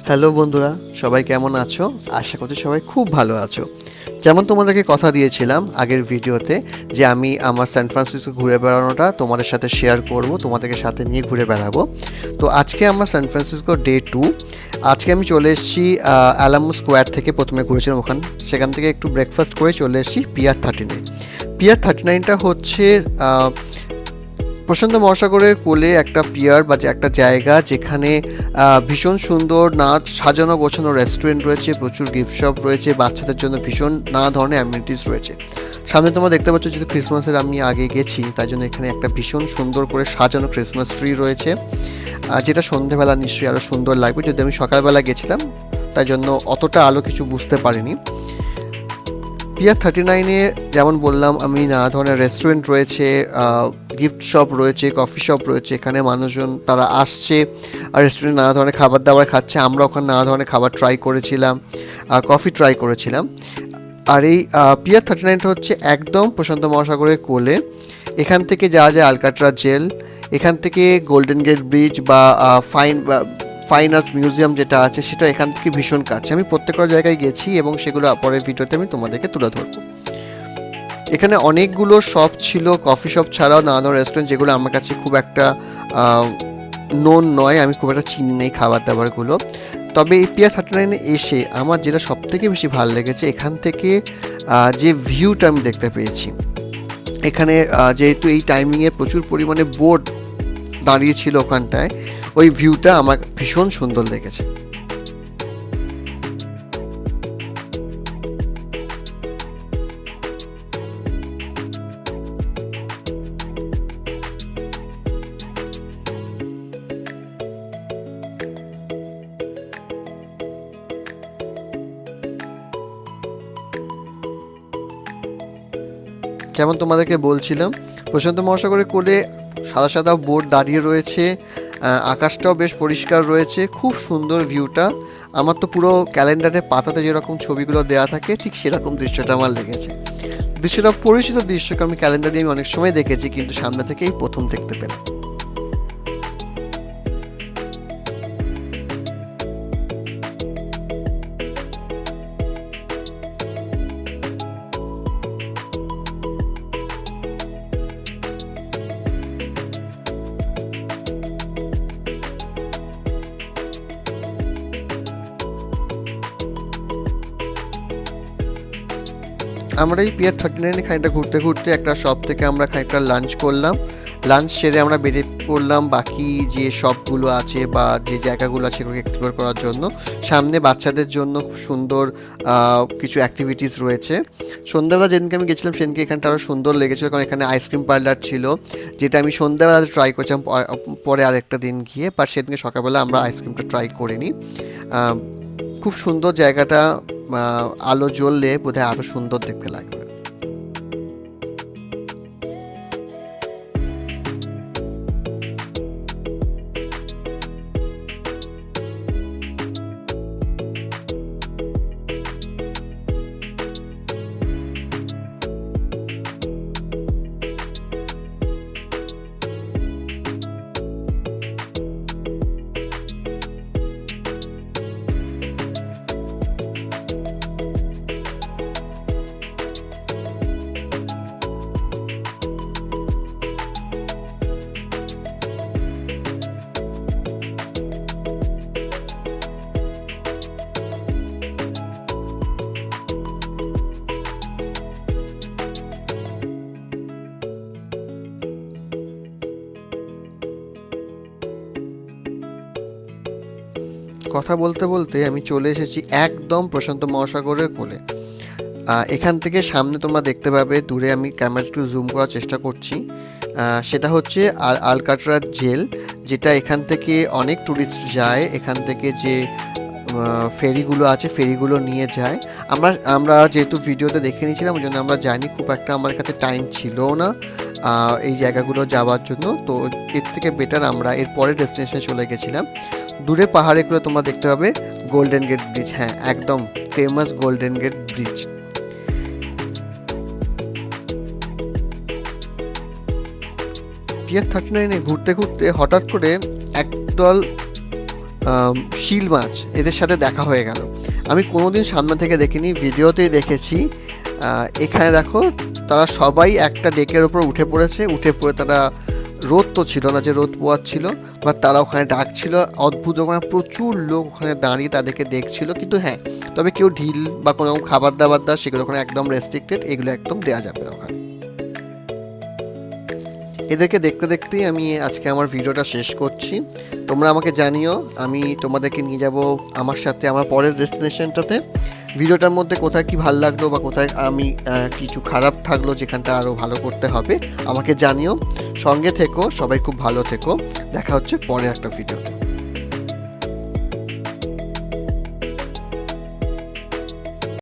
Hello বন্ধুরা, সবাই কেমন আছো? আশা করছি সবাই খুব ভালো আছো। যেমন তোমাদেরকে কথা দিয়েছিলাম আগের ভিডিওতে যে আমি আমার সান ফ্রান্সিসকো ঘুরে বেড়ানোটা তোমাদের সাথে শেয়ার করব, তোমাদেরকে সাথে নিয়ে ঘুরে বেড়াবো। তো আজকে আমার সান ফ্রান্সিসকো ডে 2। আজকে আমি চলে এসেছি অ্যালামো স্কোয়ার থেকে, প্রথমে ঘুরেছিলাম সেখান থেকে একটু ব্রেকফাস্ট করে চলে এসেছি পিয়ার 39। পিয়ার 39টা হচ্ছে প্রশান্ত মহাসাগরের কোলে একটা পিয়ার বা একটা জায়গা যেখানে ভীষণ সুন্দর সাজানো গোছানো রেস্টুরেন্ট রয়েছে, প্রচুর গিফট শপ রয়েছে, বাচ্চাদের জন্য ভীষণ নানা ধরনের অ্যামিনিটিস রয়েছে। সামনে তোমরা দেখতে পাচ্ছ, যেহেতু ক্রিসমাসের আমি আগে গেছি তাই জন্য এখানে একটা ভীষণ সুন্দর করে সাজানো ক্রিসমাস ট্রি রয়েছে, যেটা সন্ধেবেলা নিশ্চয়ই আরও সুন্দর লাগবে। যদি আমি সকালবেলা গেছিলাম তাই জন্য অতটা আলো কিছু বুঝতে পারিনি। পিয়ার 39-এ যেমন বললাম আমি, নানা ধরনের রেস্টুরেন্ট রয়েছে, গিফট শপ রয়েছে, কফি শপ রয়েছে। এখানে মানুষজন তারা আসছে আর রেস্টুরেন্টে নানা ধরনের খাবার দাবার খাচ্ছে। আমরা ওখানে নানা ধরনের খাবার ট্রাই করেছিলাম, কফি ট্রাই করেছিলাম। আর এই পিয়ার 39টা হচ্ছে একদম প্রশান্ত মহাসাগরের কোলে। এখান থেকে যাওয়া যায় আলকাট্রা জেল, এখান থেকে গোল্ডেন গেট ব্রিজ বা ফাইন আর্ট মিউজিয়াম যেটা আছে সেটা এখান থেকে ভীষণ কাছে। আমি প্রত্যেকটা জায়গায় গেছি এবং সেগুলো পরের ভিডিওতে আমি তোমাদেরকে তুলে ধরবো। এখানে অনেকগুলো শপ ছিল, কফি শপ ছাড়াও নানা ধরনের রেস্টুরেন্ট, যেগুলো আমার কাছে খুব একটা নোন নয়, আমি খুব একটা চিনি নেই খাবার দাবারগুলো। তবে এই পিয়ার 39-এ এসে আমার যেটা সবথেকে বেশি ভালো লেগেছে, এখান থেকে যে ভিউটা আমি দেখতে পেয়েছি। এখানে যেহেতু এই টাইমিংয়ে প্রচুর পরিমাণে বোট দাঁড়িয়েছিল ওখানটায়, ওই ভিউটা আমার ভীষণ সুন্দর লেগেছে। যেমন তোমাদেরকে বলছিলাম, প্রশান্ত মহাসাগরের কোলে সাদা সাদা বোট দাঁড়িয়ে রয়েছে, আকাশটাও বেশ পরিষ্কার রয়েছে, খুব সুন্দর ভিউটা। আমার তো পুরো ক্যালেন্ডারে পাতাতে যেরকম ছবিগুলো দেওয়া থাকে ঠিক সেরকম দৃশ্যটা আমার লেগেছে। দৃশ্যটা পরিচিত দৃশ্য, কারণ আমি ক্যালেন্ডারে আমি অনেক সময় দেখেছি, কিন্তু সামনে থেকেই প্রথম দেখতে পেলাম। আমরা এই পিয়ার 39-এ খানিকটা ঘুরতে ঘুরতে একটা শপ থেকে আমরা খানিকটা লাঞ্চ করলাম। লাঞ্চ সেরে আমরা বেরিয়ে পড়লাম বাকি যে শপগুলো আছে বা যে জায়গাগুলো আছে সেগুলোকে এক্সপ্লোর করার জন্য। সামনে বাচ্চাদের জন্য খুব সুন্দর কিছু অ্যাক্টিভিটিস রয়েছে। সন্ধ্যাবেলা যেদিনকে আমি গেছিলাম সেদিনকে এখানটা আরও সুন্দর লেগেছিলো, কারণ এখানে আইসক্রিম পার্লার ছিল, যেটা আমি সন্ধ্যাবেলাতে ট্রাই করছিলাম পরে আরেকটা দিন গিয়ে, বা সেদিনকে সকালবেলা আমরা আইসক্রিমটা ট্রাই করিনি। খুব সুন্দর জায়গাটা, আলো জ্বললে বোধহয় আরো সুন্দর দেখতে লাগবে। কথা বলতে বলতে আমি চলে এসেছি একদম প্রশান্ত মহাসাগরের কোলে। এখান থেকে সামনে তোমরা দেখতে পাবে দূরে, আমি ক্যামেরা একটু জুম করার চেষ্টা করছি, সেটা হচ্ছে আলকাট্রা জেল, যেটা এখান থেকে অনেক ট্যুরিস্ট যায়। এখান থেকে যে ফেরিগুলো আছে ফেরিগুলো নিয়ে যায়। আমরা যেহেতু ভিডিওতে দেখে নিয়েছিলাম ওই জন্য আমরা যাইনি, খুব একটা আমার কাছে টাইম ছিল না এই জায়গাগুলো যাওয়ার জন্য। তো এর থেকে বেটার আমরা এর পরের ডেস্টিনেশনে চলে গেছিলাম। দূরে পাহাড়েগুলো তোমরা দেখতে পাবে গোল্ডেন গেট ব্রিজ, হ্যাঁ একদম famous golden gate bridge. Pier 39-এ ঘুরতে ঘুরতে হঠাৎ করে একদল শিল মাছ এদের সাথে দেখা হয়ে গেল। আমি কোনোদিন সামনে থেকে দেখিনি, ভিডিওতেই দেখেছি। এখানে দেখো তারা সবাই একটা ডেকের ওপর উঠে পড়ে তারা রোদ তো ছিল না যে রোদ পোয়াচ্ছিল, বা তারা ওখানে ডাকছিল। অদ্ভুত, ওখানে প্রচুর লোক ওখানে দাঁড়িয়ে তাদেরকে দেখছিল। কিন্তু হ্যাঁ, তবে কেউ ঢিল বা কোনো রকম খাবার দাবার দেওয়া সেগুলো ওখানে একদম রেস্ট্রিক্টেড, এগুলো একদম দেওয়া যাবে না ওখানে। এদেরকে দেখতে দেখতেই আমি আজকে আমার ভিডিওটা শেষ করছি। তোমরা আমাকে জানিও, আমি তোমাদেরকে নিয়ে যাব আমার সাথে আমার পরের ডেস্টিনেশনটাতে। ভিডিওটার মধ্যে কোথায় কি ভালো লাগলো বা কোথায় আমি কিছু খারাপ থাকলো যেখানটা আরও ভালো করতে হবে আমাকে জানিও। সঙ্গে থেকো, সবাই খুব ভালো থেকো। দেখা হচ্ছে পরের একটা ভিডিওতে।